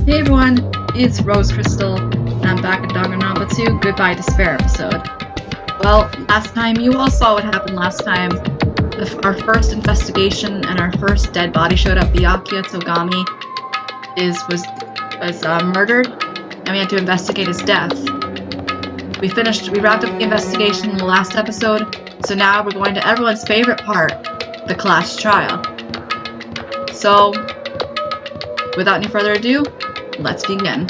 Hey everyone, it's Rose Crystal, and I'm back at Danganronpa 2 Goodbye Despair episode. Well, last time, you all saw what happened last time. Our first investigation and our first dead body showed up. Byakuya Togami was murdered, and we had to investigate his death. We wrapped up the investigation in the last episode, so now we're going to everyone's favorite part, the class trial. So, without any further ado, let's begin.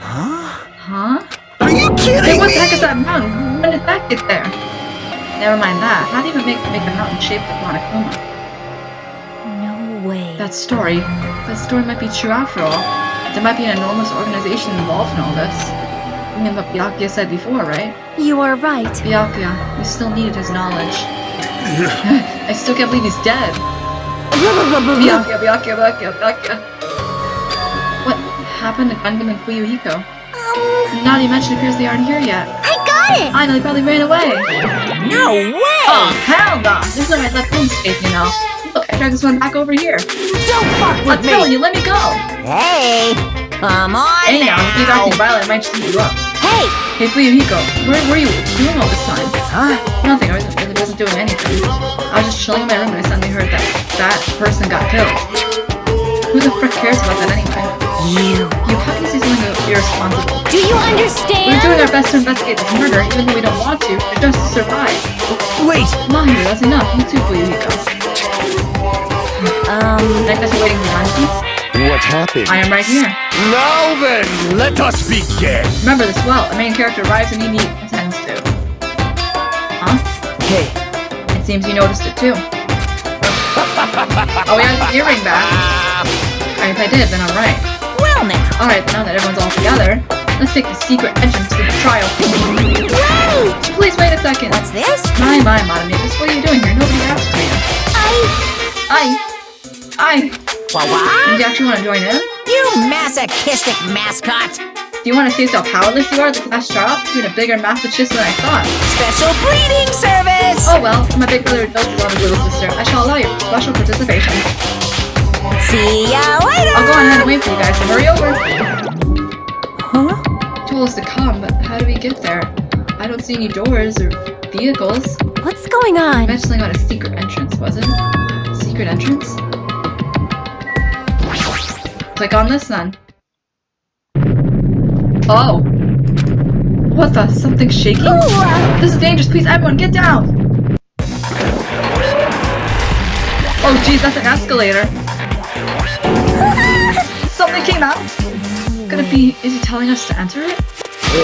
Huh? Are you kidding Hey, what me? the heck is that mountain? When did that get there? Never mind that. How do you even make a mountain shaped like Monokuma? No way. That story might be true after all. There might be an enormous organization involved in all this. I mean, what Byakuya said before, right? You are right. Byakuya, we still needed his knowledge. I still can't believe he's dead. Byakuya. What happened to Gundam and Fuyuhiko? Now that you mention it, appears they aren't here yet. I got it! I know, they probably ran away. No way! Oh, hell no! There's no way I left Homescape, you know. Look, I dragged this one back over here. Don't fuck with I'm telling me! you, let me go! Hey! Come on Hey now, if you're now! acting violent, I might just beat you up. Hey! Hey, Fuyuhiko, where were you doing all this time? Huh? Nothing, I wasn't doing anything. I was just chilling in my room and I suddenly heard that person got killed. Who the frick cares about that anyway? You. How can you say something irresponsible? Do you understand? We're doing our best to investigate this murder, even though we don't want to, just to survive. Wait! Mahiro, that's enough. You too, Fuyuhiko. I guess you're waiting behind me? What happened? I am right here. Now then, let us begin. Remember this well. A main character arrives and he attends to. Huh? Hey. It seems you noticed it too. Oh, we have his earring back. If I did, then I'm right. Well now. Alright, now that everyone's all together, let's take the secret entrance to the trial. Wait! Please wait a second. What's this? My, Madame-Magus, what are you doing here? Nobody asked for you. What? Do you actually want to join in? You masochistic mascot! Do you want to see how powerless you are at the class trial? You're a bigger masochist than I thought. Special breeding service! Oh well, I'm a big brother who does love his little sister. I shall allow your special participation. See ya later! I'll go on ahead and wait for you guys, so hurry over. Huh? You told us to come, but how do we get there? I don't see any doors or vehicles. What's going You on? mentioned something about a secret entrance, was it? Secret entrance? Click on this then. Oh. What the? Something's shaking? This is dangerous. Please, everyone, get down! Oh jeez, that's an escalator. Something came out. Could it be? Is he telling us to enter it?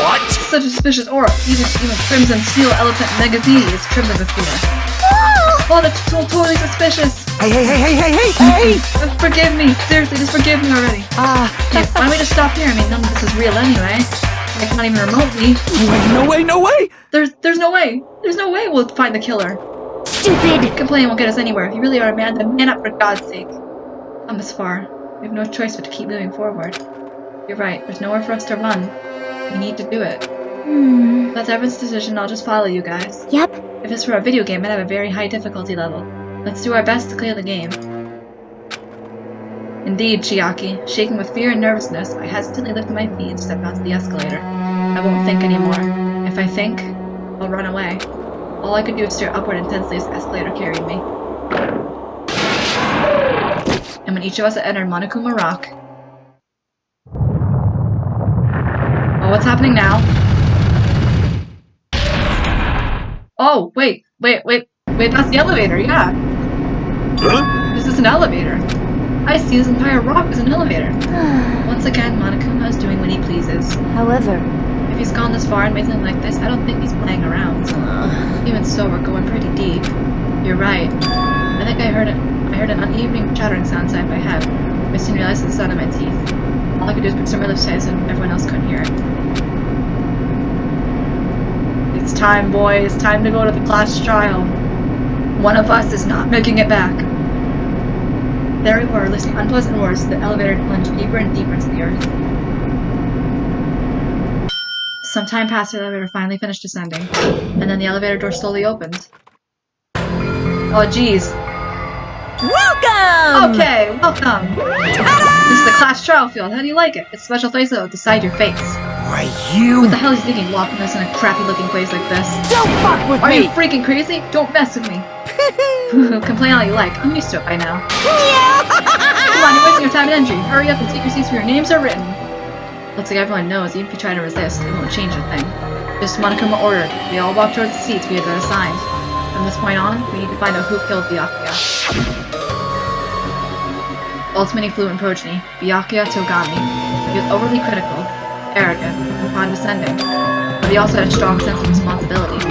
What? Such a suspicious aura. Even Crimson Steel Elephant Magazine is trimmed with fear. Oh, that's totally suspicious. Hey! Forgive me. Seriously, just forgive me already. Hey, why don't we just stop here? I mean, none of this is real anyway. Like, not even remotely. No way! There's no way. There's no way we'll find the killer. Stupid! Complaining won't get us anywhere. If you really are a man, then man up for God's sake. Come this far. We have no choice but to keep moving forward. You're right. There's nowhere for us to run. We need to do it. That's everyone's decision. I'll just follow you guys. Yep. If it's for a video game, I'd have a very high difficulty level. Let's do our best to clear the game. Indeed, Chiaki. Shaking with fear and nervousness, I hesitantly lift my feet and step onto the escalator. I won't think anymore. If I think, I'll run away. All I could do is stare upward intensely as the escalator carried me. And when each of us had entered Monokuma Rock... Oh, what's happening now? Oh, wait, that's the elevator, yeah. Huh? This is an elevator. I see this entire rock is an elevator. Once again, Monokuma is doing what he pleases. However, If he's gone this far and made something like this, I don't think he's playing around. Even so, we're going pretty deep. You're right. I think I heard an uneven chattering sound inside my head. I soon realized the sound of my teeth. All I could do was put some relief size and everyone else couldn't hear it. It's time, boys. Time to go to the class trial. One of us is not making it back. There we were, listening to unpleasant words as the elevator plunged deeper and deeper into the earth. Some time passed and the elevator finally finished descending, and then the elevator door slowly opened. Oh jeez. Welcome! Okay, welcome! This is the class trial field. How do you like it? It's a special place that will decide your face. Why, you... What the hell is he thinking, locking us in a crappy looking place like this? Don't fuck with Are me! you freaking crazy? Don't mess with me. Complain all you like. I'm used to it by now. Come on, you're wasting your time and energy. Hurry up and take your seats where your names are written. Looks like everyone knows, even if you try to resist, it won't change a thing. Just Monokuma ordered. We all walk towards the seats we had been assigned. From this point on, we need to find out who killed Byakuya. Ultimate fluent progeny, Byakuya Togami. He was overly critical, arrogant, and condescending. But he also had a strong sense of responsibility.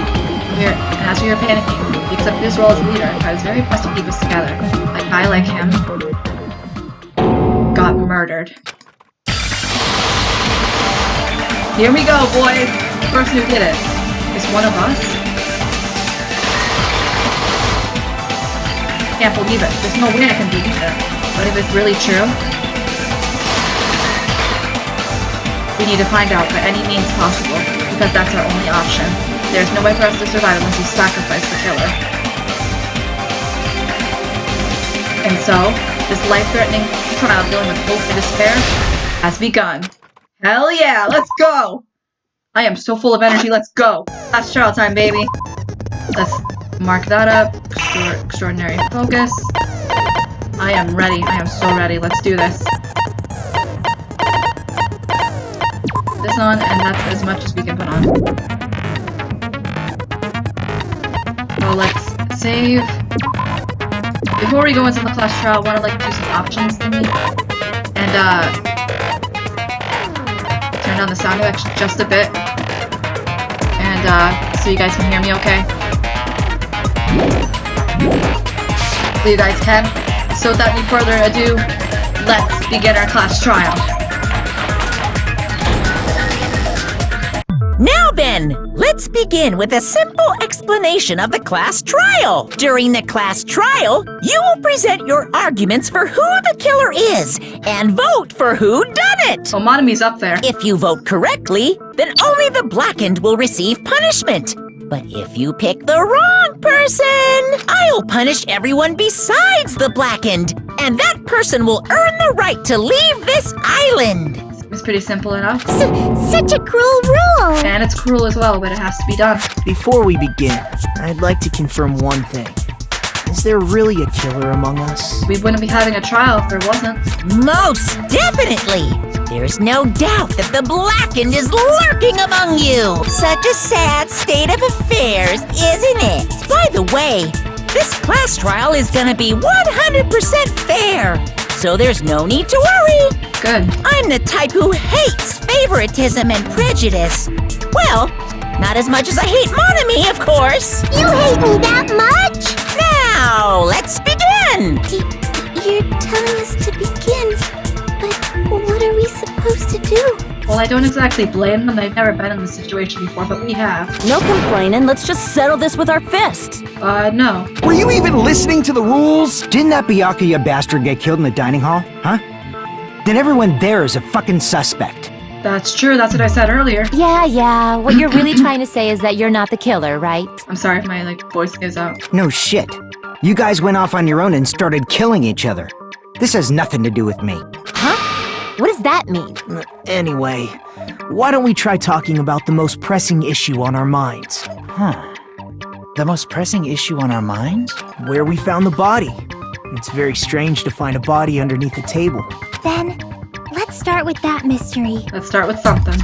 And as we were panicking, he accepted his role as leader and tried his very best to keep us together. A guy like him got murdered. Here we go, boys! The person who did it is one of us. Can't believe it. There's no way I can believe it. But if it's really true, we need to find out by any means possible, because that's our only option. There's no way for us to survive unless we sacrifice the killer. And so, this life-threatening trial dealing with hope and despair has begun. Hell yeah, let's go! I am so full of energy, let's go! That's trial time, baby! Let's mark that up. Extraordinary focus. I am ready, I am so ready, let's do this. This on, and that's as much as we can put on. So let's save. Before we go into the class trial, I want to do some options thingy. And turn down the sound effects just a bit. And so you guys can hear me okay. So you guys can. So without any further ado, let's begin our class trial. Now then, let's begin with a simple explanation of the class trial. During the class trial, you will present your arguments for who the killer is and vote for who done it. So Monami's up there. If you vote correctly, then only the blackened will receive punishment. But if you pick the wrong person, I'll punish everyone besides the blackened, and that person will earn the right to leave this island. It's pretty simple enough. Such a cruel rule! And it's cruel as well, but it has to be done. Before we begin, I'd like to confirm one thing. Is there really a killer among us? We wouldn't be having a trial if there wasn't. Most definitely! There's no doubt that the blackened is lurking among you! Such a sad state of affairs, isn't it? By the way, this class trial is gonna be 100% fair, so there's no need to worry! Good. I'm the type who hates favoritism and prejudice. Well, not as much as I hate Monami, of course! You hate me that much? Now, let's begin! You're telling us to begin, but what are we supposed to do? Well, I don't exactly blame them. They've never been in this situation before, but we have. No complaining, let's just settle this with our fists. No. Were you even listening to the rules? Didn't that Byakuya bastard get killed in the dining hall? Huh? Then everyone there is a fucking suspect. That's true, that's what I said earlier. Yeah, what you're really trying to say is that you're not the killer, right? I'm sorry if my, voice gives out. No shit. You guys went off on your own and started killing each other. This has nothing to do with me. Huh? What does that mean? Anyway, why don't we try talking about the most pressing issue on our minds? The most pressing issue on our minds? Where we found the body. It's very strange to find a body underneath a table. Then, let's start with that mystery. Let's start with something.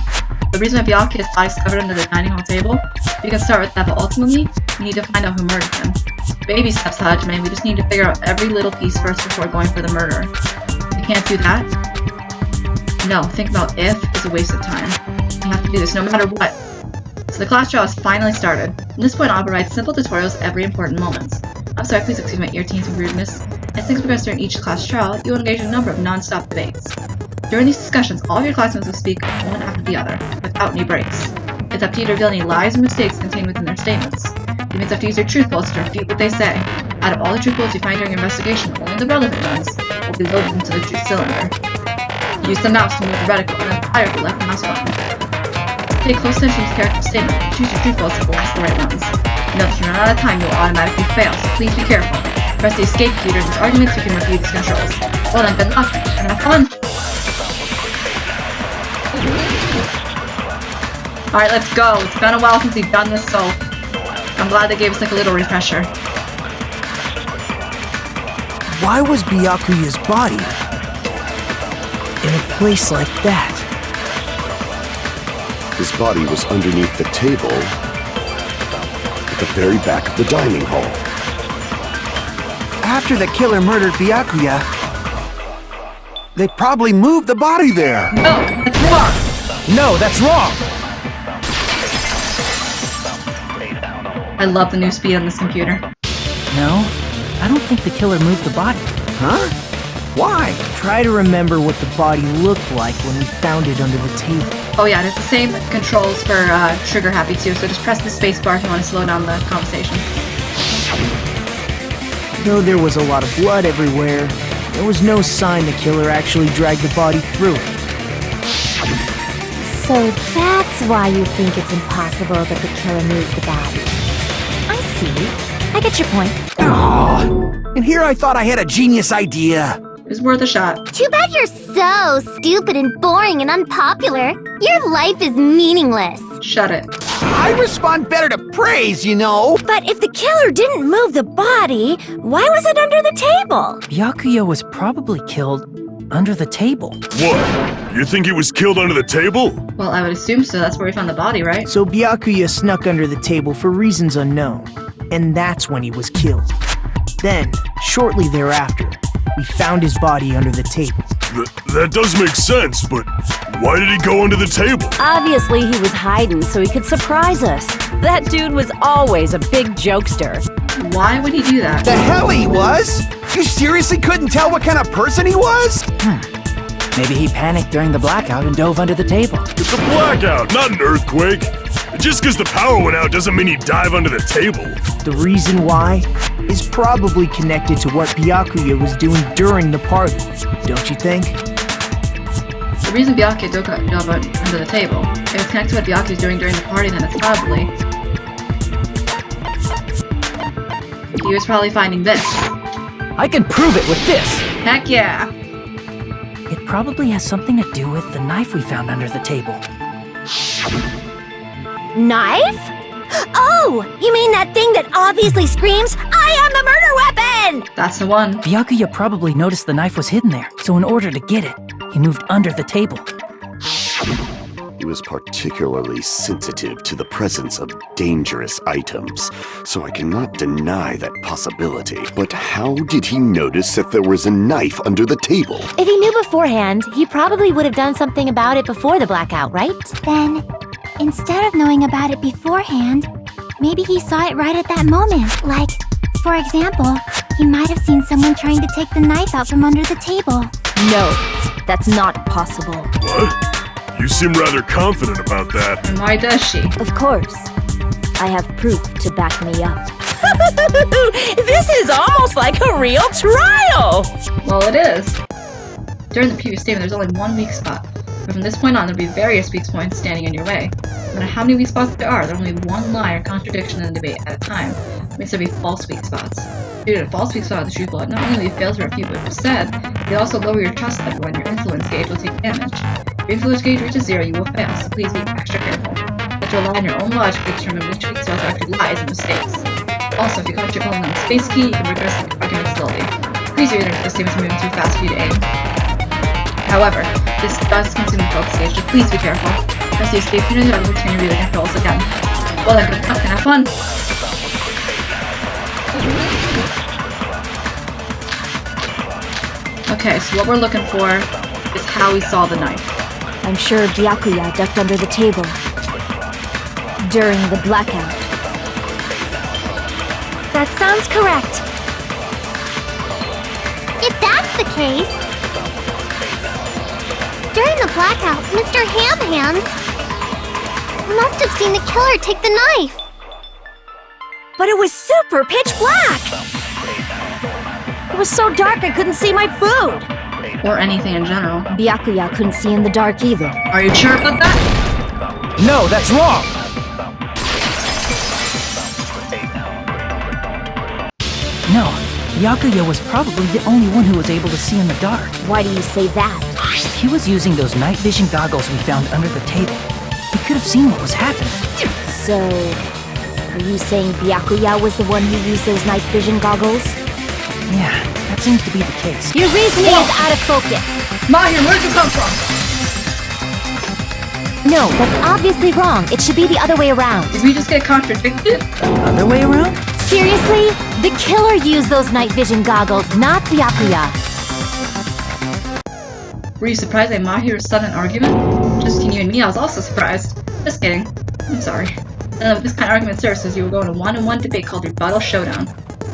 The reason why Byakuya's body is covered under the dining hall table, we can start with that, but ultimately, we need to find out who murdered him. Baby steps, Hajime, we just need to figure out every little piece first before going for the murderer. If we can't do that, no, think about if is a waste of time. We have to do this no matter what. So the class trial has finally started. From this point on, I'll provide simple tutorials at every important moment. I'm sorry, please excuse my ear teens and rudeness. As things progress during each class trial, you will engage in a number of non-stop debates. During these discussions, all of your classmates will speak one after the other, without any breaks. It's up to you to reveal any lies or mistakes contained within their statements. It means up to use your truth bullets to refute what they say. Out of all the true bullets you find during your investigation, only the relevant ones will be loaded into the true cylinder. Use the mouse to move the reticle and then fire the left mouse button. Pay close attention to the character's statement and choose your true bullets to blast the right ones. Note if you run out of time, you will automatically fail, so please be careful. Press the escape key during this argument so you can review these controls. Well then, good luck, and have fun! Alright, let's go. It's been a while since we've done this, so I'm glad they gave us like a little refresher. Why was Byakuya's body in a place like that? His body was underneath the table at the very back of the dining hall. After the killer murdered Byakuya, they probably moved the body there. No, that's wrong! No, that's wrong! I love the new speed on this computer. No, I don't think the killer moved the body. Huh? Why? Try to remember what the body looked like when we found it under the table. Oh yeah, and it's the same controls for Trigger Happy too, so just press the space bar if you want to slow down the conversation. Though there was a lot of blood everywhere, there was no sign the killer actually dragged the body through it. So that's why you think it's impossible that the killer moved the body. I see. I get your point. Aww. And here I thought I had a genius idea. It was worth a shot. Too bad you're so stupid and boring and unpopular. Your life is meaningless. Shut it. I respond better to praise, you know. But if the killer didn't move the body, why was it under the table? Byakuya was probably killed under the table. What? You think he was killed under the table? Well, I would assume so. That's where we found the body, right? So Byakuya snuck under the table for reasons unknown, and that's when he was killed. Then, shortly thereafter, we found his body under the table. That does make sense, but why did he go under the table? Obviously, he was hiding so he could surprise us. That dude was always a big jokester. Why would he do that? The hell he was? You seriously couldn't tell what kind of person he was? Maybe he panicked during the blackout and dove under the table. It's a blackout, not an earthquake. Just because the power went out doesn't mean he'd dive under the table. The reason why is probably connected to what Byakuya was doing during the party, don't you think? The reason Byakuya dove under the table, if it's connected to what Byakuya was doing during the party, then it's probably... he was probably finding this. I can prove it with this! Heck yeah! It probably has something to do with the knife we found under the table. Knife? Oh, you mean that thing that obviously screams, I am the murder weapon! That's the one. Byakuya probably noticed the knife was hidden there, so in order to get it, he moved under the table. He was particularly sensitive to the presence of dangerous items, so I cannot deny that possibility. But how did he notice that there was a knife under the table? If he knew beforehand, he probably would have done something about it before the blackout, right? Then, instead of knowing about it beforehand, maybe he saw it right at that moment. Like, for example, he might have seen someone trying to take the knife out from under the table. No, that's not possible. What? You seem rather confident about that. And why does she? Of course. I have proof to back me up. This is almost like a real trial! Well, it is. During the previous statement, there's only one weak spot. But from this point on, there'll be various weak points standing in your way. No matter how many weak spots there are only one lie or contradiction in the debate at a time. It means there'll be false weak spots. Due to a false weak spot of the true blood, not only will you fail to refute what was said, you'll also lower your trust level and your influence gauge will take damage. If your influence gauge reaches 0, you will fail, so please be extra careful. You have to rely on your own logic to determine which weak spots are actually lies and mistakes. Also, if you catch your opponent on the space key, you can regress the argument slowly. Please reiterate if the statements are moving too fast for you to aim. However, this does consume the focus gauge, so please be careful. Press the escape key to the other to review the controls again. Well then, good luck and have fun! Okay, so what we're looking for is how we saw the knife. I'm sure Byakuya ducked under the table during the blackout. That sounds correct. If that's the case, during the blackout, Mr. Ham-Hands must have seen the killer take the knife. But it was super pitch black! It was so dark I couldn't see my food. Or anything in general. Byakuya couldn't see in the dark either. Are you sure about that? No, that's wrong! No, Byakuya was probably the only one who was able to see in the dark. Why do you say that? He was using those night vision goggles we found under the table. He could have seen what was happening. So, are you saying Byakuya was the one who used those night vision goggles? Yeah, that seems to be the case. Your reasoning is out of focus. Mahir, where'd you come from? No, that's obviously wrong. It should be the other way around. Did we just get contradicted? Other way around? Seriously? The killer used those night vision goggles, not Byakuya. Were you surprised by Mahir's sudden argument? Just between you and me, I was also surprised. Just kidding. I'm sorry. This kind of argument serves as you will go in a one-on-one debate called Rebuttal Showdown.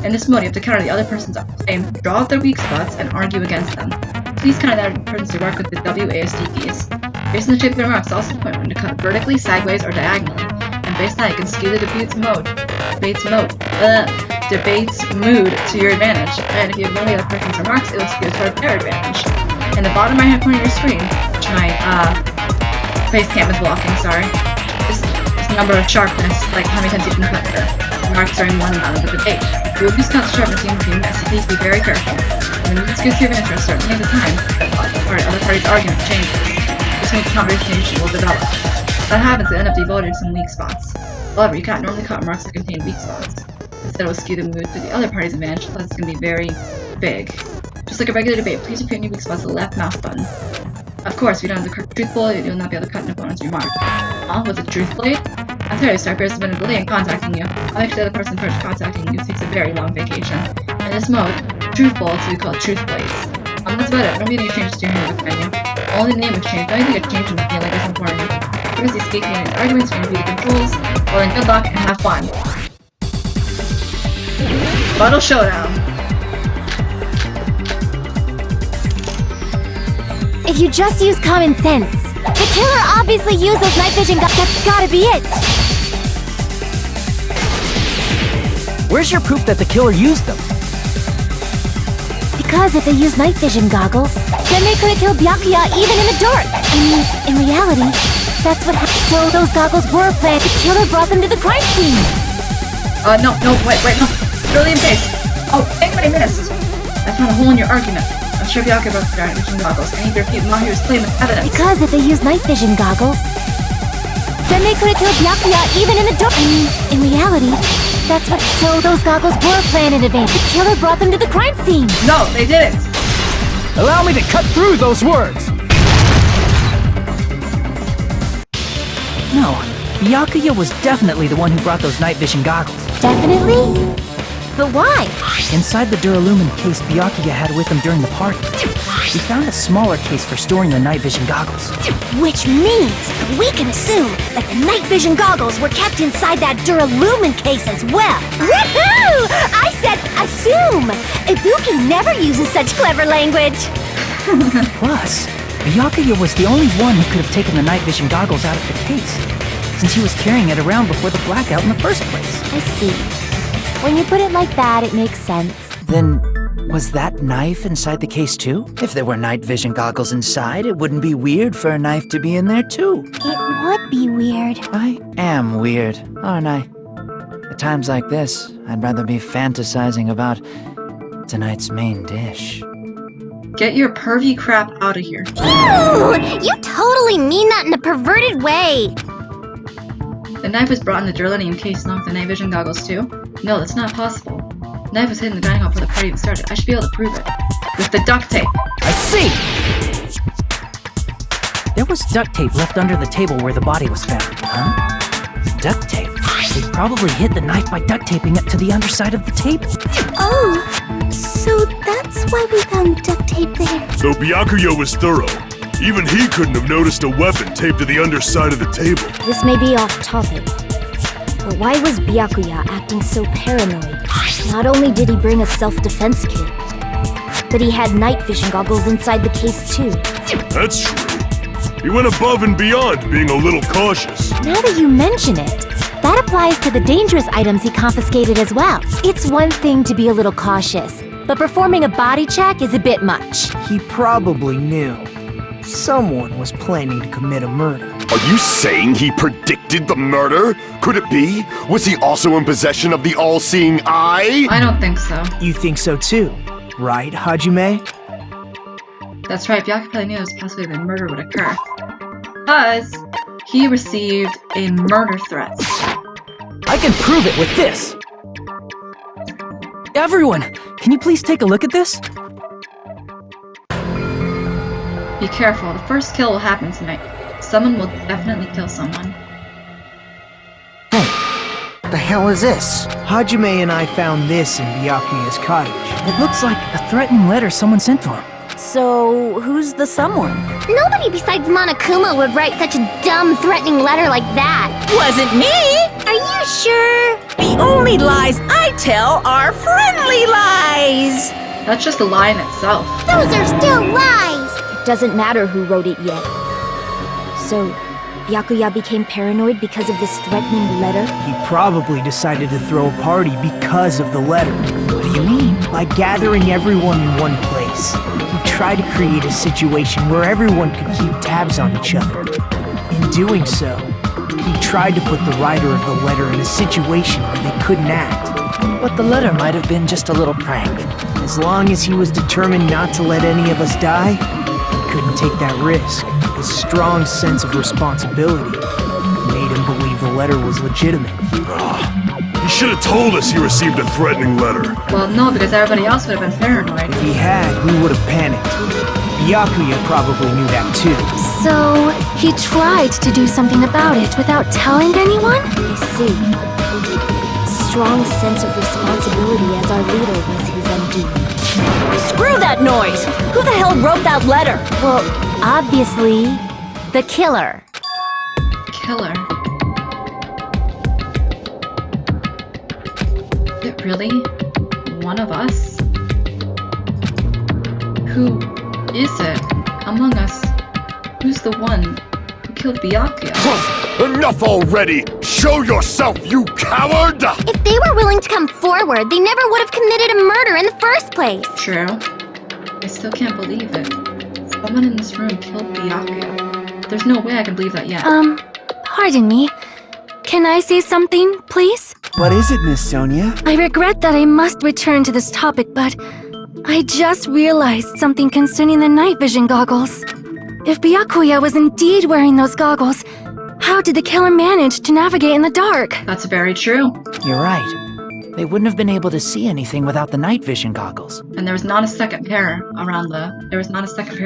In this mode, you have to counter the other person's claim, draw out their weak spots, and argue against them. Please counter that person's remark with the WASD keys. Based on the shape of the remarks, also point when to cut vertically, sideways, or diagonally. And based on that, you can skew the debate's mood to your advantage. And if you ignore the other person's remarks, it will skew toward their advantage. In the bottom right-hand corner of your screen, which my face cam is blocking, sorry, is the number of sharpness, like how many times you can cut the remarks during one round of the debate. If you will use constant sharpness, you can miss, so please be very careful. When you skew to your advantage, certainly at the time, the other party's argument changes. This means the conversation will develop. If that happens, it ends up devoting some weak spots. However, you can't normally cut remarks that contain weak spots. Instead, it will skew the mood to the other party's advantage, plus it's going to be very big. Just like a regular debate, please repeat any weak spots with the left mouse button. Of course, if you don't have the correct truth bullet, you will not be able to cut an opponent's remark. With a truth blade? I'm sorry, Star, there's been a delay in contacting you. I'll make sure the other person first contacting you takes a very long vacation. In this mode, truth bullets will be called truth blades. That's about it. Don't be any changes to your handbook menu. Only the name will change. Don't think a change in the feel like it's important. Here's the escape unit arguments, you can review the controls. Well then, good luck and have fun. Battle Showdown. If you just use common sense, the killer obviously used those night vision goggles. That's gotta be it. Where's your proof that the killer used them? Because if they used night vision goggles, then they could have killed Byakuya even in the dark. I mean, in reality, that's what happened. So those goggles were planned. The killer brought them to the crime scene. No, wait, no. Brilliant face. Oh, dang what I missed. I found a hole in your argument. I'm sure Byakuya brought the night vision goggles. I need to refute Mahir's claim with evidence. Because if they used night vision goggles, then they could have killed Byakuya even in the dark. I mean, in reality, that's what. So those goggles were planned in advance. The killer brought them to the crime scene. No, they didn't. Allow me to cut through those words! No, Byakuya was definitely the one who brought those night vision goggles. Definitely? But why? Inside the Duralumin case Byakuya had with him during the party, we found a smaller case for storing the night vision goggles. Which means we can assume that the night vision goggles were kept inside that Duralumin case as well. Woohoo! I said assume! Ibuki never uses such clever language. Plus, Byakuya was the only one who could have taken the night vision goggles out of the case, since he was carrying it around before the blackout in the first place. I see. When you put it like that, it makes sense. Then, was that knife inside the case too? If there were night vision goggles inside, it wouldn't be weird for a knife to be in there too. It would be weird. I am weird, aren't I? At times like this, I'd rather be fantasizing about tonight's main dish. Get your pervy crap out of here. Ooh, you totally mean that in a perverted way. The knife was brought in the Durlinium case along with the night vision goggles too? No, that's not possible. The knife was hidden in the dining hall before the party even started. I should be able to prove it. With the duct tape. I see! There was duct tape left under the table where the body was found, huh? Duct tape? They probably hid the knife by duct taping it to the underside of the table. Oh, so that's why we found duct tape there. So Byakuya was thorough. Even he couldn't have noticed a weapon taped to the underside of the table. This may be off topic, but why was Byakuya acting so paranoid? Not only did he bring a self-defense kit, but he had night vision goggles inside the case too. That's true. He went above and beyond being a little cautious. Now that you mention it, that applies to the dangerous items he confiscated as well. It's one thing to be a little cautious, but performing a body check is a bit much. He probably knew. Someone was planning to commit a murder. Are you saying he predicted the murder? Could it be? Was he also in possession of the all-seeing eye? I don't think so. You think so too, right, Hajime? That's right, Byakuya probably knew it was possibly the murder would occur. Because he received a murder threat. I can prove it with this! Everyone, can you please take a look at this? Be careful, the first kill will happen tonight. Someone will definitely kill someone. The hell is this? Hajime and I found this in Byakuya's cottage. It looks like a threatening letter someone sent to him. So, who's the someone? Nobody besides Monokuma would write such a dumb, threatening letter like that. Wasn't me! Are you sure? The only lies I tell are friendly lies! That's just a lie in itself. Those are still lies! It doesn't matter who wrote it yet. So, Byakuya became paranoid because of this threatening letter? He probably decided to throw a party because of the letter. What do you mean? By gathering everyone in one place, he tried to create a situation where everyone could keep tabs on each other. In doing so, he tried to put the writer of the letter in a situation where they couldn't act. But the letter might have been just a little prank. As long as he was determined not to let any of us die, he couldn't take that risk. His strong sense of responsibility made him believe the letter was legitimate. He should have told us he received a threatening letter. Well, no, because everybody else would have been paranoid. If he had, we would have panicked. Byakuya probably knew that too. So, he tried to do something about it without telling anyone? I see. Strong sense of responsibility as our leader was his undoing. Screw that noise! Who the hell wrote that letter? Well, obviously, the killer. Killer. Is it really one of us? Who is it among us? Who's the one who killed Byakuya? Enough already! Show yourself, you coward! If they were willing to come forward, they never would have committed a murder in the first place. True. I still can't believe it. Someone in this room killed Byakuya. There's no way I can believe that yet. Pardon me. Can I say something, please? What is it, Miss Sonia? I regret that I must return to this topic, but I just realized something concerning the night vision goggles. If Byakuya was indeed wearing those goggles, how did the killer manage to navigate in the dark? That's very true. You're right. They wouldn't have been able to see anything without the night vision goggles. And there was not a second pair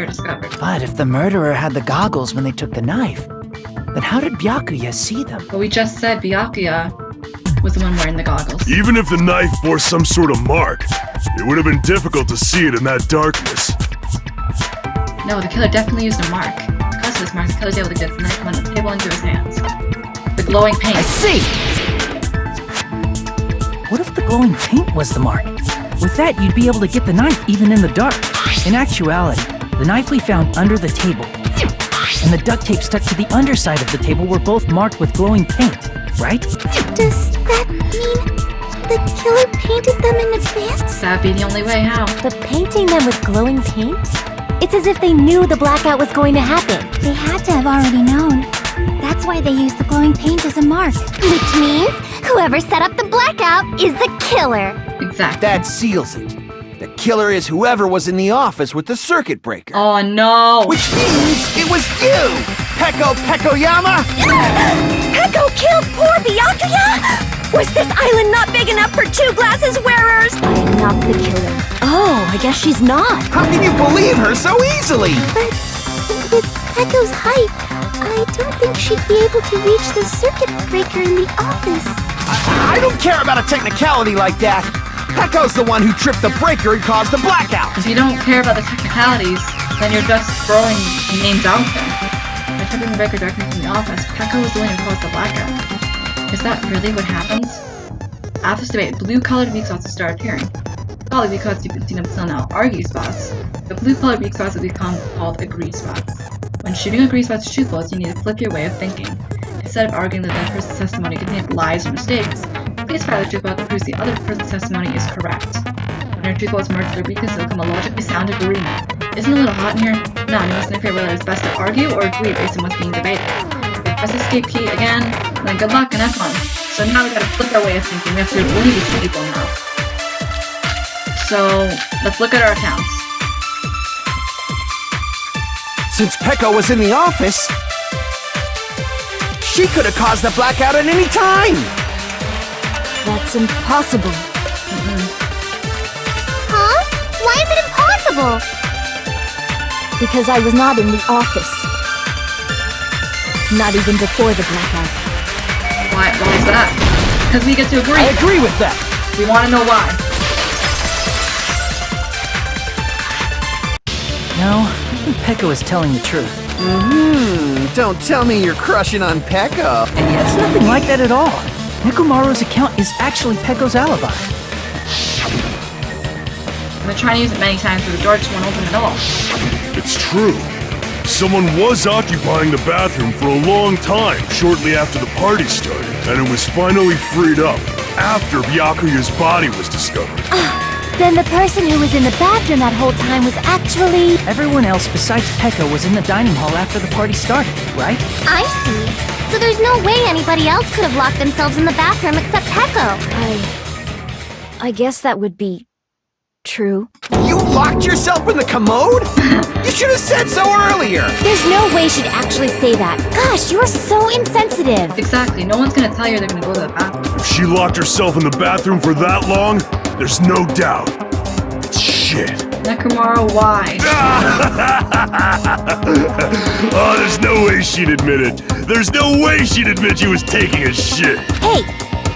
discovered. But if the murderer had the goggles when they took the knife, then how did Byakuya see them? But we just said Byakuya was the one wearing the goggles. Even if the knife bore some sort of mark, it would have been difficult to see it in that darkness. No, the killer definitely used a mark. Because of this mark, the killer was able to get the knife from the table into his hands. The glowing paint. I see! What if the glowing paint was the mark? With that, you'd be able to get the knife even in the dark. In actuality, the knife we found under the table and the duct tape stuck to the underside of the table were both marked with glowing paint, right? Does that mean the killer painted them in advance? That'd be the only way, how? But painting them with glowing paint? It's as if they knew the blackout was going to happen. They had to have already known. That's why they used the glowing paint as a mark. Which means whoever set up the blackout is the killer. Exactly. That seals it. The killer is whoever was in the office with the circuit breaker. Oh no! Which means it was you! Peko Pekoyama! Peko killed poor Byakuya? Was this island not big enough for 2 glasses wearers? I am not the killer. Oh, I guess she's not. How can you believe her so easily? But with Peko's height, I don't think she'd be able to reach the circuit breaker in the office. I don't care about a technicality like that. Peko's the one who tripped the breaker and caused the blackout. If you don't care about the technicalities, then you're just throwing names out there. By tripping the breaker directly from the office, Peko was the one who caused the blackout. Is that really what happens? After this debate, blue-colored weak spots will start appearing. Probably because you can see them still now argue spots. The blue-colored weak spots will become called agree spots. When shooting agree spots to truthfuls, you need to flip your way of thinking. Instead of arguing that that person's testimony contains lies or mistakes, please file the truth about that proves the other person's testimony is correct. and her tooth was merged with Eureka's will come a logically sound agreement. Isn't it a little hot in here? No, I'm listening to whether it's best to argue or agree based on what's being debated. Press the escape key again, and then good luck and have fun. So now we gotta flip our way of thinking. We have to believe these people now. So let's look at our accounts. Since Pekka was in the office, she could have caused the blackout at any time! That's impossible. Huh? Why is it impossible? Because I was not in the office. Not even before the blackout. Why is that? Because we get to agree. I agree with that! We want to know why. No, I think Pekka was telling the truth. Don't tell me you're crushing on Pekka. It's nothing like that at all. Nekomaru's account is actually Pekko's alibi. I've been trying to use it many times, but the door just won't open at all. It's true. Someone was occupying the bathroom for a long time shortly after the party started, and it was finally freed up after Byakuya's body was discovered. Then the person who was in the bathroom that whole time was actually... Everyone else besides Pekka was in the dining hall after the party started, right? I see. So there's no way anybody else could have locked themselves in the bathroom except Pekko. I guess that would be true. You locked yourself in the commode? You should have said so earlier! There's no way she'd actually say that. Gosh, you're so insensitive. Exactly. No one's gonna tell you they're gonna go to the bathroom. If she locked herself in the bathroom for that long, there's no doubt. It's shit. Nekomaru, why? Oh, there's no way she'd admit it. There's no way she'd admit she was taking a shit. Hey,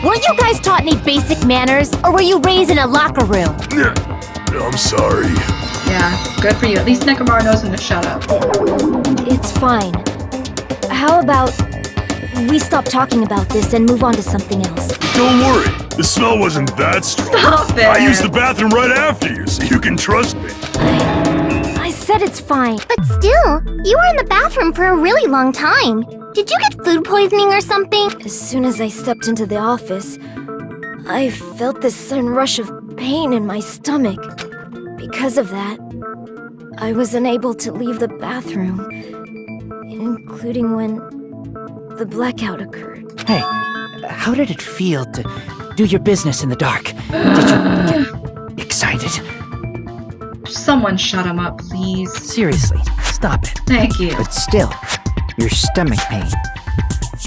weren't you guys taught any basic manners? Or were you raised in a locker room? I'm sorry. Yeah, good for you. At least Nekomaru knows when to shut up. It's fine. How about we stop talking about this and move on to something else? Don't worry. The smell wasn't that strong. Stop it! I used the bathroom right after you, so you can trust me. I said it's fine. But still, you were in the bathroom for a really long time. Did you get food poisoning or something? As soon as I stepped into the office, I felt this sudden rush of pain in my stomach. Because of that, I was unable to leave the bathroom, including when the blackout occurred. Hey, how did it feel to do your business in the dark? Did you get excited? Someone shut him up, please. Seriously, stop it. Thank you. But still, your stomach pain.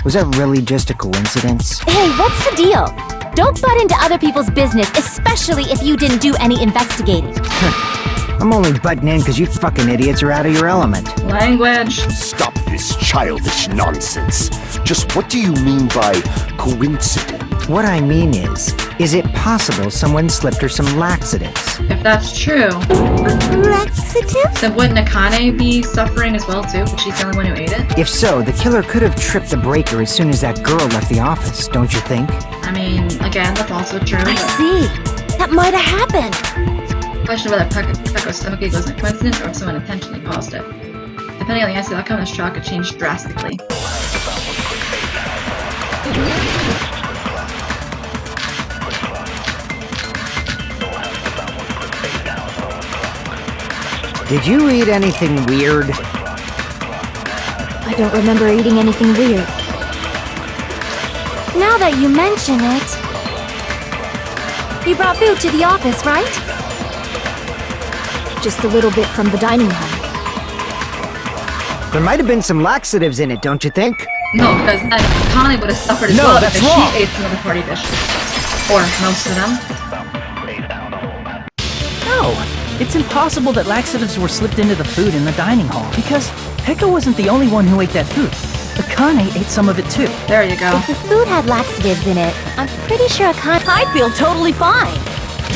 Was that really just a coincidence? Hey, what's the deal? Don't butt into other people's business, especially if you didn't do any investigating. I'm only butting in because you fucking idiots are out of your element. Language. Stop this childish nonsense. Just what do you mean by coincidence? What I mean is it possible someone slipped her some laxatives? If that's true, Laxatives? then wouldn't Akane be suffering as well too? But she's the only one who ate it? If so, the killer could have tripped the breaker as soon as that girl left the office, don't you think? I mean, again, that's also true. I but see. That might have happened. question whether Pekko's stomach ache was a coincidence or if someone intentionally caused it. Depending on the answer, the outcome of this trial could change drastically. Did you eat anything weird? I don't remember eating anything weird. Now that you mention it... You brought food to the office, right? Just a little bit from the dining hall. There might have been some laxatives in it, don't you think? No, because then Connie would have suffered as No, well that's if wrong. she ate some of the party dishes. Or most of them. No, it's impossible that laxatives were slipped into the food in the dining hall, because Pekka wasn't the only one who ate that food. Akane ate some of it too. There you go. If the food had laxatives in it, I'm pretty sure I feel totally fine.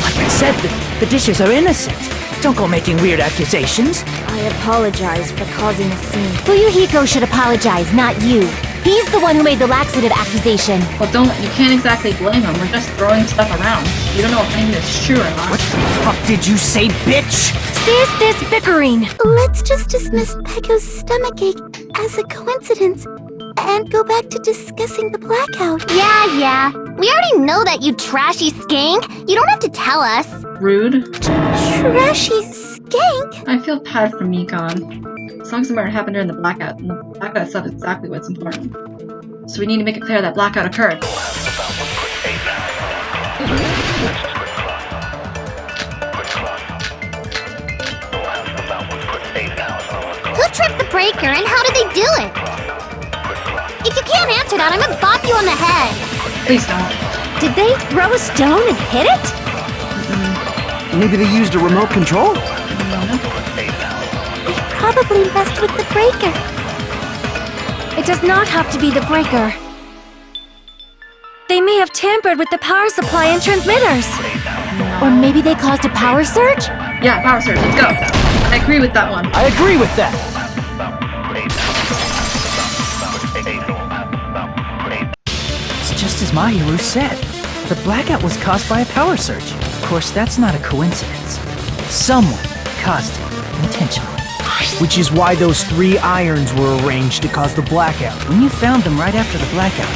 Like I said, the dishes are innocent. Don't go making weird accusations. I apologize for causing a scene. Fuyuhiko should apologize, not you. He's the one who made the laxative accusation. Well, you can't exactly blame him. We're just throwing stuff around. You don't know if anything is true or not. What the fuck did you say, bitch? Cease this bickering. Let's just dismiss Pekko's stomachache as a coincidence and go back to discussing the blackout. Yeah. We already know that, you trashy skank. You don't have to tell us. Rude. Trashy skank? I feel bad for Mikon. As long as the murder happened during the blackout, and the blackout itself is exactly what's important. So we need to make it clear that blackout occurred. Who tripped the breaker and how did they do it? If you can't answer that, I'm gonna bop you on the head. Please don't. Did they throw a stone and hit it? Maybe they used a remote control? They probably messed with the breaker. It does not have to be the breaker. They may have tampered with the power supply and transmitters. Or maybe they caused a power surge? Yeah, power surge, let's go. I agree with that one. I agree with that. It's just as Mahiru said. The blackout was caused by a power surge. Of course, that's not a coincidence. Someone caused it intentionally. Which is why those 3 irons were arranged to cause the blackout. When you found them right after the blackout,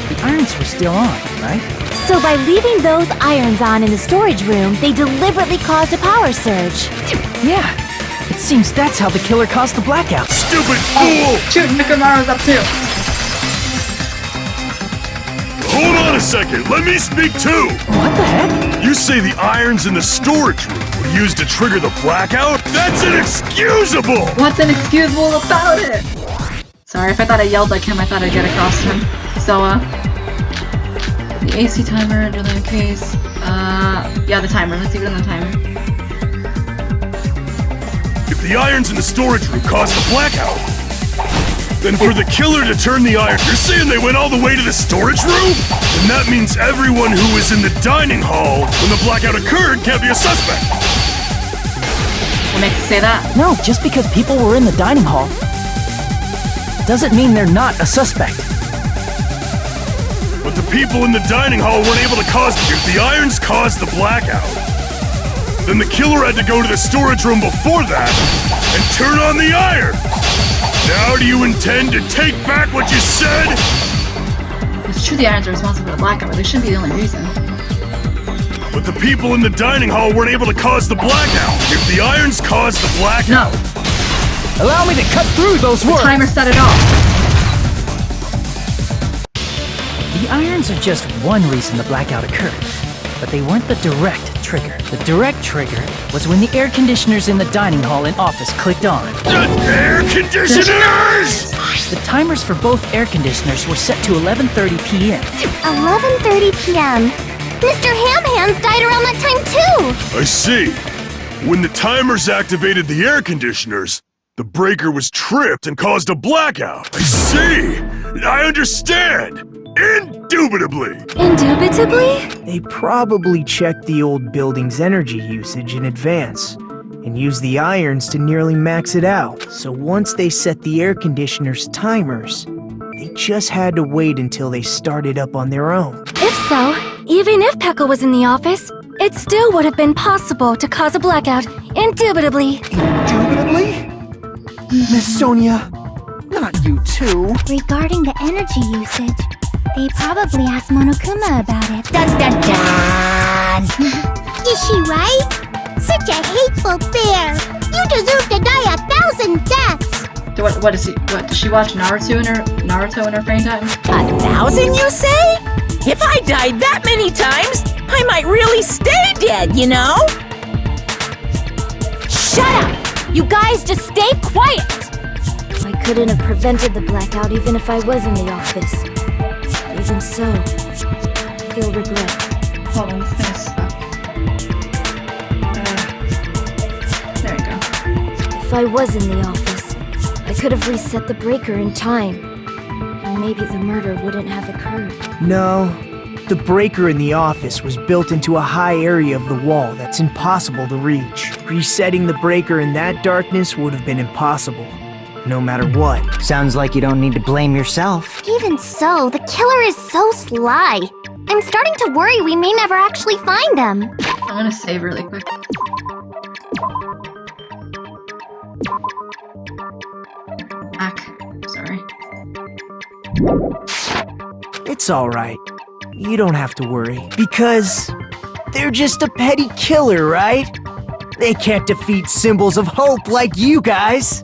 the irons were still on, right? So by leaving those irons on in the storage room, they deliberately caused a power surge. Yeah. It seems that's how the killer caused the blackout. Stupid fool! Shoot, Mikamaru's up too. Hold on a second, let me speak too! What the heck? You say the irons in the storage room were used to trigger the blackout? That's inexcusable! What's inexcusable about it? Sorry, if I thought I yelled like him, I thought I'd get across to him. So, the AC timer, another case. Yeah, the timer. Let's leave it on the timer. If the irons in the storage room caused the blackout, then for the killer to turn the iron, you're saying they went all the way to the storage room? And that means everyone who was in the dining hall when the blackout occurred can't be a suspect. What makes you say that? No, just because people were in the dining hall doesn't mean they're not a suspect. But the people in the dining hall weren't able to cause... If the irons caused the blackout, then the killer had to go to the storage room before that and turn on the iron. Now do you intend to take back what you said? It's true the irons are responsible for the blackout, but they shouldn't be the only reason. But the people in the dining hall weren't able to cause the blackout. If the irons caused the blackout... No. Allow me to cut through those The words. timer set it off. The irons are just one reason the blackout occurred, but they weren't the direct trigger. The direct trigger was when the air conditioners in the dining hall and office clicked on. Air conditioners! The timers for both air conditioners were set to 11:30 p.m. 11:30 p.m. Mr. Ham Hands died around that time too! I see. When the timers activated the air conditioners, the breaker was tripped and caused a blackout. I see! I understand! Indubitably! Indubitably? They probably checked the old building's energy usage in advance and used the irons to nearly max it out. So once they set the air conditioner's timers, they just had to wait until they started up on their own. If so, even if Pekka was in the office, it still would have been possible to cause a blackout, indubitably. Indubitably? Miss Sonia, not you too. Regarding the energy usage, they probably asked Monokuma about it. Dun dun dun! Is she right? Such a hateful bear! You deserve to die 1,000 deaths! What is he? What does she watch Naruto in her frame time? 1,000, you say? If I died that many times, I might really stay dead, you know? Shut up! You guys just stay quiet! I couldn't have prevented the blackout even if I was in the office. Even so, I feel regret. Hold on, this thing is stuck. There you go. If I was in the office, I could have reset the breaker in time. And maybe the murder wouldn't have occurred. No, the breaker in the office was built into a high area of the wall that's impossible to reach. Resetting the breaker in that darkness would have been impossible, no matter what. Sounds like you don't need to blame yourself. Even so, the killer is so sly. I'm starting to worry we may never actually find them. I'm gonna save really quick. Back. Sorry. It's alright. You don't have to worry. Because they're just a petty killer, right? They can't defeat symbols of hope like you guys.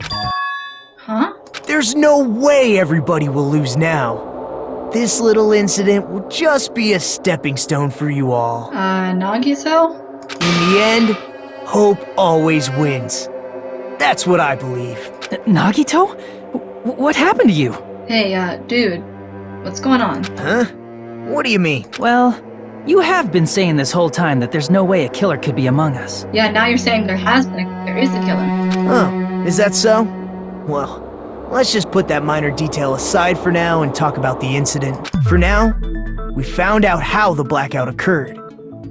Huh? There's no way everybody will lose now. This little incident will just be a stepping stone for you all. Nagito? In the end, hope always wins. That's what I believe. Nagito? What happened to you? Hey, dude. What's going on? Huh? What do you mean? Well, you have been saying this whole time that there's no way a killer could be among us. Yeah, now you're saying there is a killer. Oh, is that so? Well, let's just put that minor detail aside for now and talk about the incident. For now, we found out how the blackout occurred.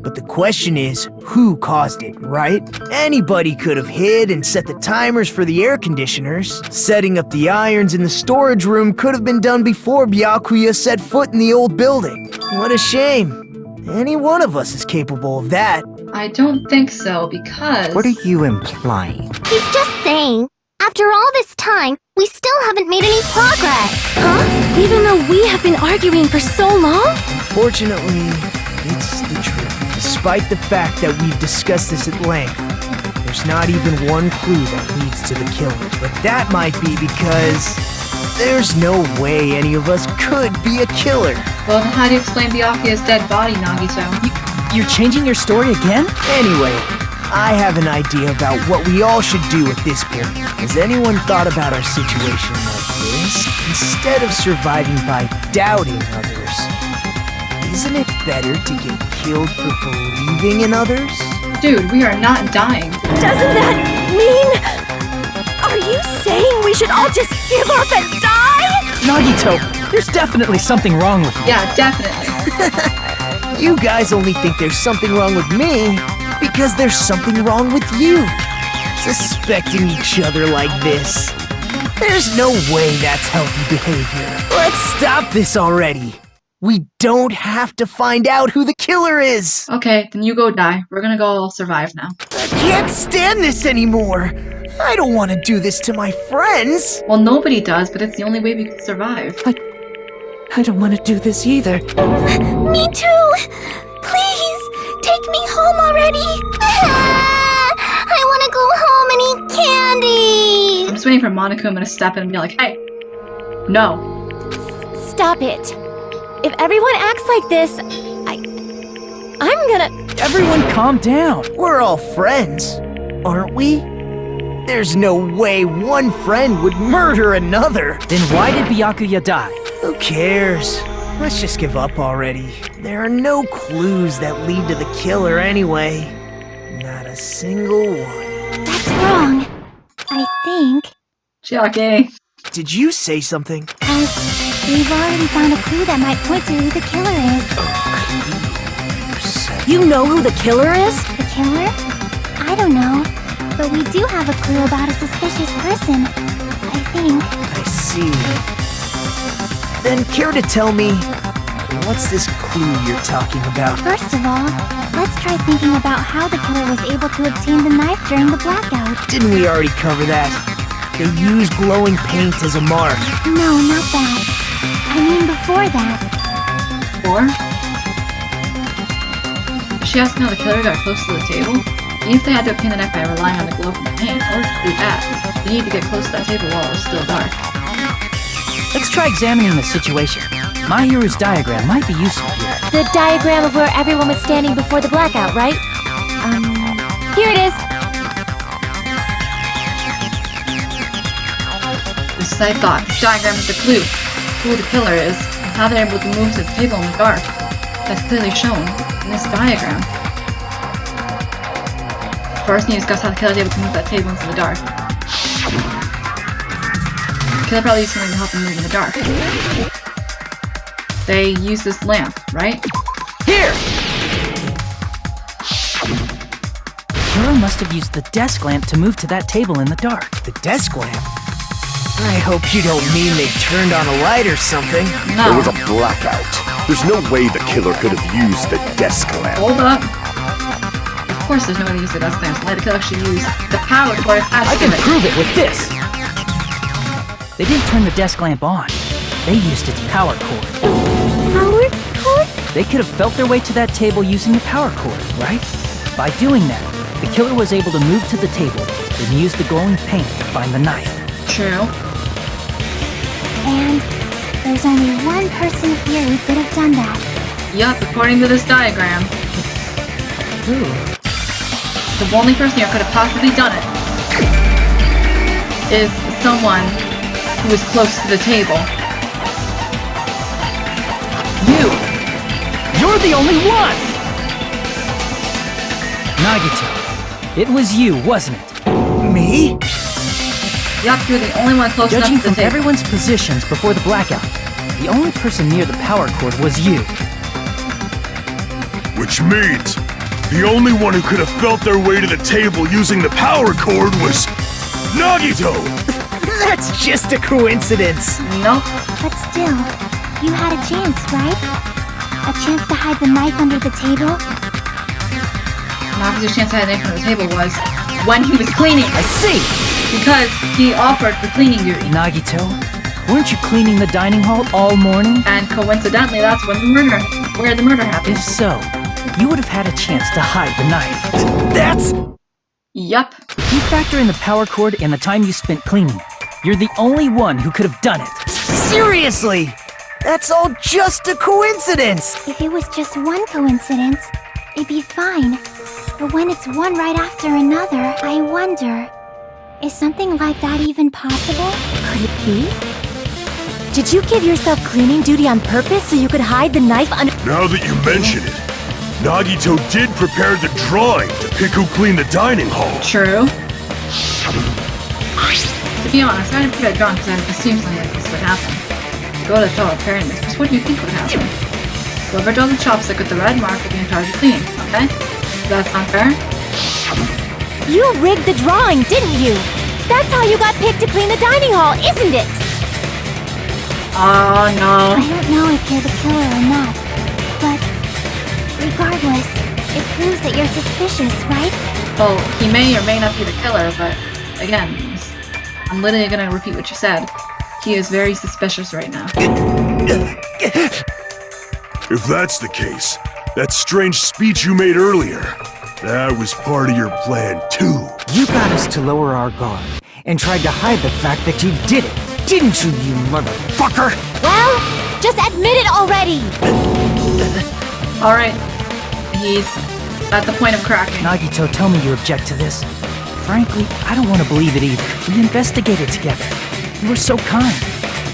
But the question is, who caused it, right? Anybody could have hid and set the timers for the air conditioners. Setting up the irons in the storage room could have been done before Byakuya set foot in the old building. What a shame. Any one of us is capable of that. I don't think so, because... What are you implying? He's just saying, after all this time, we still haven't made any progress. Huh? Even though we have been arguing for so long? Fortunately, it's the truth. Despite the fact that we've discussed this at length, there's not even one clue that leads to the killer. But that might be because there's no way any of us could be a killer. Well, then how do you explain Byakuya's dead body, Nagito? You're changing your story again? Anyway, I have an idea about what we all should do at this point. Has anyone thought about our situation like this? Instead of surviving by doubting others, isn't it better to get killed for believing in others? Dude, we are not dying. Doesn't that mean... Are you saying we should all just give up and die? Nagito, there's definitely something wrong with you. Yeah, definitely. You guys only think there's something wrong with me because there's something wrong with you. Suspecting each other like this. There's no way that's healthy behavior. Let's stop this already. We don't have to find out who the killer is. Okay, then you go die. We're gonna go survive now. I can't stand this anymore. I don't want to do this to my friends. Well, nobody does, but it's the only way we can survive. I don't want to do this either. Me too! Please, take me home already! I want to go home and eat candy! I'm just waiting for Monokuma to step in and be like, hey, no. Stop it. If everyone acts like this, I'm gonna... Everyone calm down. We're all friends, aren't we? There's no way one friend would murder another. Then why did Byakuya die? Who cares? Let's just give up already. There are no clues that lead to the killer anyway. Not a single one. That's wrong. I think. Chiaki. Did you say something? We've already found a clue that might point to who the killer is. You know who the killer is? The killer? I don't know. But we do have a clue about a suspicious person. I think. I see. Then care to tell me, what's this clue you're talking about? First of all, let's try thinking about how the killer was able to obtain the knife during the blackout. Didn't we already cover that? They used glowing paint as a mark. No, not that. I mean before that. Or? Is she asking how the killer got close to the table? Even if they had to obtain the knife by relying on the glow from the paint, in order to do that, they need to get close to that table while it was still dark. Let's try examining the situation. Mahiru's diagram might be useful here. The diagram of where everyone was standing before the blackout, right? Here it is. Just as I thought, this diagram is the clue. Who the killer is, and how they're able to move to the table in the dark. That's clearly shown in this diagram. First, we need to discuss how the killer is able to move that table into the dark. The killer probably used something to help him move in the dark. They use this lamp, right? Here! The killer must have used the desk lamp to move to that table in the dark. The desk lamp? I hope you don't mean they turned on a light or something. No. There was a blackout. There's no way the killer could have used the desk lamp. Hold up. Of course there's no way to use the desk lamp. Why the killer actually use the power cord attached I to can it. prove it with this! They didn't turn the desk lamp on. They used its power cord. Power cord? They could have felt their way to that table using the power cord, right? By doing that, the killer was able to move to the table and use the glowing paint to find the knife. True. And there's only one person here who could have done that. Yup, according to this diagram. Ooh. The only person here could have possibly done it is someone who is close to the table. You! You're the only one! Nagito, it was you, wasn't it? Me? Yup, you're the only one close Judging enough to from the table. everyone's positions before the blackout, the only person near the power cord was you. Which means the only one who could have felt their way to the table using the power cord was Nagito! That's just a coincidence. Nope. But still, you had a chance, right? A chance to hide the knife under the table? Nagito's chance to hide the knife under the table was when he was cleaning. I see! Because he offered the cleaning duty. Nagito, weren't you cleaning the dining hall all morning? And coincidentally, that's when where the murder happened. If so, you would have had a chance to hide the knife. That's... Yup. If you factor in the power cord and the time you spent cleaning, you're the only one who could have done it. Seriously! That's all just a coincidence! If it was just one coincidence, it'd be fine. But when it's one right after another, I wonder, is something like that even possible? Could it be? Did you give yourself cleaning duty on purpose so you could hide the knife under— Now that you mention it, Nagito did prepare the drawing to pick who cleaned the dining hall. True. To be honest, I didn't put it down because I assumed something like this would happen. Go to the fellow preparing this, because what do you think would happen? Whoever draws the chopstick with the red mark will be in charge of cleaning, okay? Does that sound fair? You rigged the drawing, didn't you? That's how you got picked to clean the dining hall, isn't it? Oh no. I don't know if you're the killer or not, but regardless, it proves that you're suspicious, right? Well, he may or may not be the killer, but again, I'm literally gonna repeat what you said. He is very suspicious right now. If that's the case, that strange speech you made earlier, that was part of your plan too. You got us to lower our guard and tried to hide the fact that you did it, didn't you, you motherfucker? Well, just admit it already! Alright. He's at the point of cracking. Nagito, tell me you object to this. Frankly, I don't want to believe it either. We investigated together. You were so kind.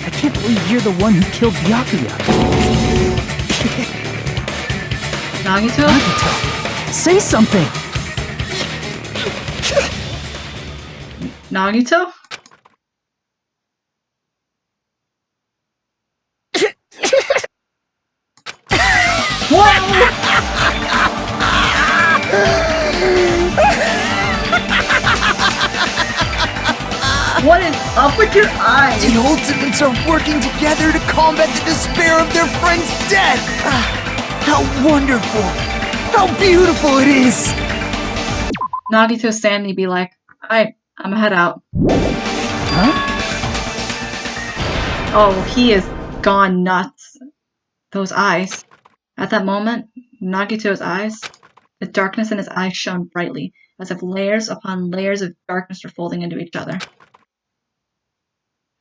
I can't believe you're the one who killed Byakuya. Nagito? Nagito, say something! Nagito? What is up with your eyes? The Ultimates are working together to combat the despair of their friend's death! How wonderful! How beautiful it is! Nagito's sanity be like, alright, I'm gonna head out. Huh? Oh, he is gone nuts. Those eyes. At that moment, Nagito's eyes, the darkness in his eyes shone brightly, as if layers upon layers of darkness were folding into each other.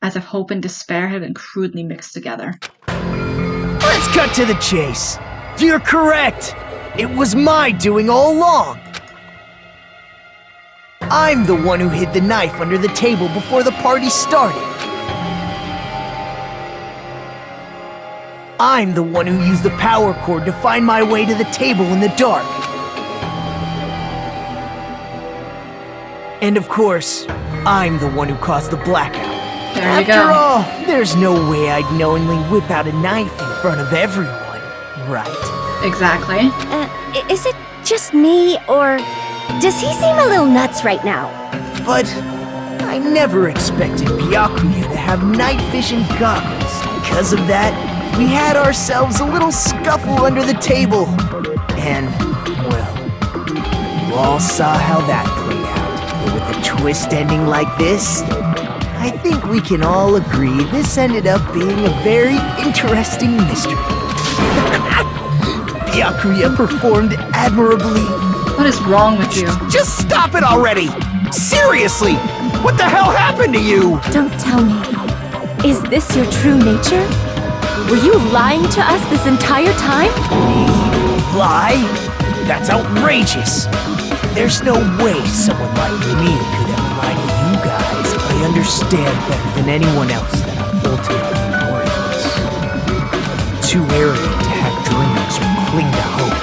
As if hope and despair had been crudely mixed together. Let's cut to the chase. You're correct. It was my doing all along. I'm the one who hid the knife under the table before the party started. I'm the one who used the power cord to find my way to the table in the dark. And of course, I'm the one who caused the blackout. There you go. After all, there's no way I'd knowingly whip out a knife in front of everyone, right? Exactly. Is it just me, or does he seem a little nuts right now? But I never expected Byakuya to have night vision goggles. Because of that, we had ourselves a little scuffle under the table. And, well, you all saw how that played out. But with a twist ending like this, I think we can all agree this ended up being a very interesting mystery. Byakuya performed admirably. What is wrong with you? Just stop it already! Seriously! What the hell happened to you? Don't tell me. Is this your true nature? Were you lying to us this entire time? Lie? That's outrageous. There's no way someone like me could ever lie to you guys. I understand better than anyone else that I'm ultimately worthless. Too arrogant to have dreams or cling to hope.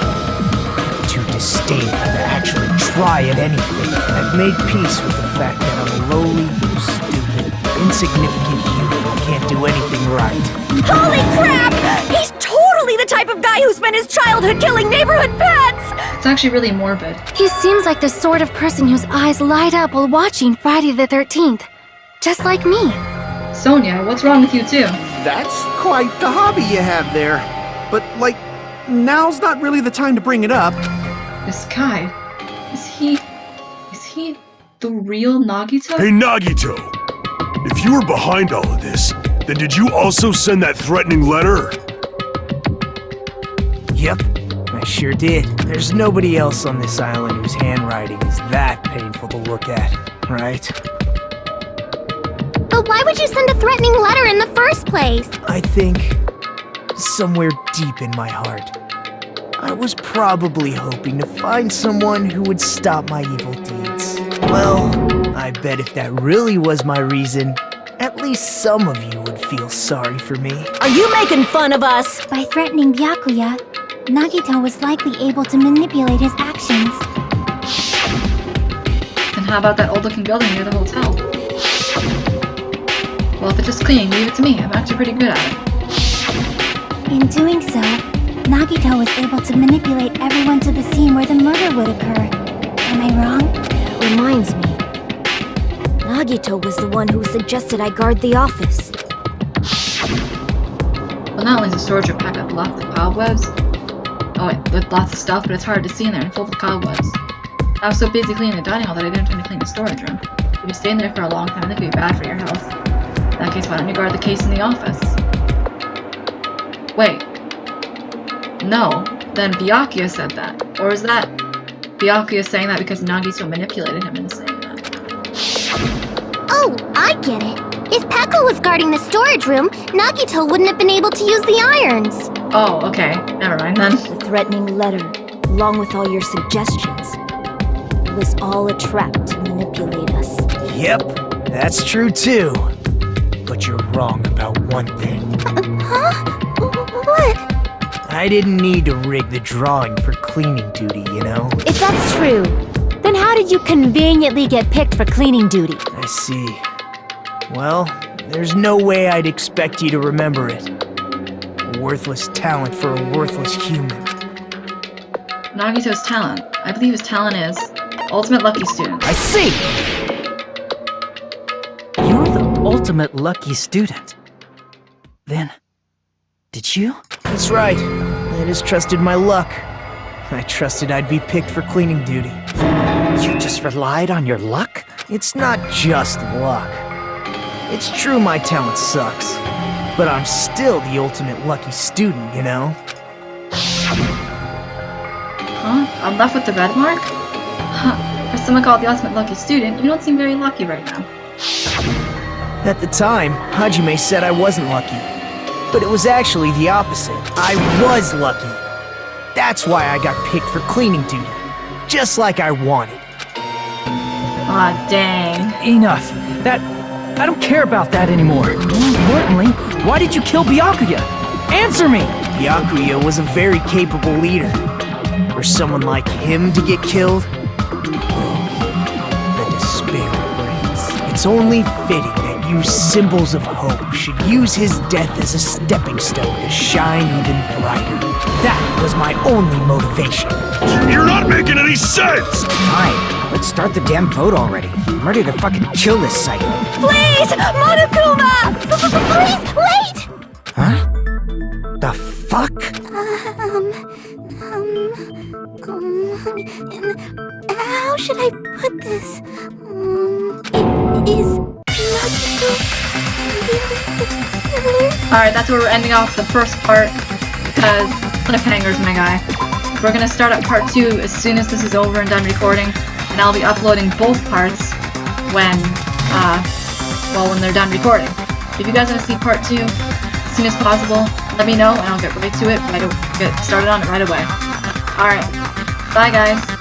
Too disdainful to actually try at anything. I've made peace with the fact that I'm a lowly, stupid, insignificant human who can't do anything right. Holy crap! He's totally the type of guy who spent his childhood killing neighborhood pets! It's actually really morbid. He seems like the sort of person whose eyes light up while watching Friday the 13th. Just like me. Sonia, what's wrong with you too? That's quite the hobby you have there. But, like, now's not really the time to bring it up. This guy, is he the real Nagito? Hey, Nagito! If you were behind all of this, then did you also send that threatening letter? Yep, I sure did. There's nobody else on this island whose handwriting is that painful to look at, right? But why would you send a threatening letter in the first place? I think, somewhere deep in my heart, I was probably hoping to find someone who would stop my evil deeds. Well, I bet if that really was my reason, at least some of you would feel sorry for me. Are you making fun of us? By threatening Byakuya, Nagito was likely able to manipulate his actions. And how about that old-looking building near the hotel? Well, if it's just cleaning, leave it to me. I'm actually pretty good at it. In doing so, Nagito was able to manipulate everyone to the scene where the murder would occur. Am I wrong? That reminds me. Nagito was the one who suggested I guard the office. Well, not only is the storage room packed with lots of cobwebs, with lots of stuff, but it's hard to see in there and full of cobwebs. I was so busy cleaning the dining hall that I didn't have time to clean the storage room. If you stay in there for a long time, that could be bad for your health. In that case, why don't you guard the case in the office? Wait. No. Then Byakuya said that. Or is that Byakuya saying that because Nagito manipulated him into saying that? Oh, I get it. If Peko was guarding the storage room, Nagito wouldn't have been able to use the irons. Oh, okay. Never mind then. The threatening letter, along with all your suggestions, it was all a trap to manipulate us. Yep, that's true too. But you're wrong about one thing. Huh? What? I didn't need to rig the drawing for cleaning duty, you know? If that's true, then how did you conveniently get picked for cleaning duty? I see. Well, there's no way I'd expect you to remember it. A worthless talent for a worthless human. Nagito's talent. I believe his talent is Ultimate Lucky Student. I see! You're the ultimate lucky student. Then, did you? That's right. I just trusted my luck. I trusted I'd be picked for cleaning duty. You just relied on your luck? It's not just luck. It's true my talent sucks, but I'm still the ultimate lucky student, you know? Huh? I'm left with the red mark? Huh. For someone called the Ultimate Lucky Student, you don't seem very lucky right now. At the time, Hajime said I wasn't lucky. But it was actually the opposite. I was lucky. That's why I got picked for cleaning duty. Just like I wanted. Aw, dang. Enough. I don't care about that anymore. More importantly, why did you kill Byakuya? Answer me! Byakuya was a very capable leader. For someone like him to get killed, the despair it brings. It's only fitting that you symbols of hope should use his death as a stepping stone to shine even brighter. That was my only motivation. You're not making any sense! Fine, let's start the damn vote already. I'm ready to fucking kill this psycho. Please! Monokuma! Please, wait! Huh? The fuck? How should I put this? Is Alright, that's where we're ending off the first part, because cliffhangers, my guy. we're gonna start up part 2 as soon as this is over and done recording, and I'll be uploading both parts when they're done recording. If you guys want to see part 2 as soon as possible, let me know and I'll get right to it. Get started on it right away. Alright, bye guys.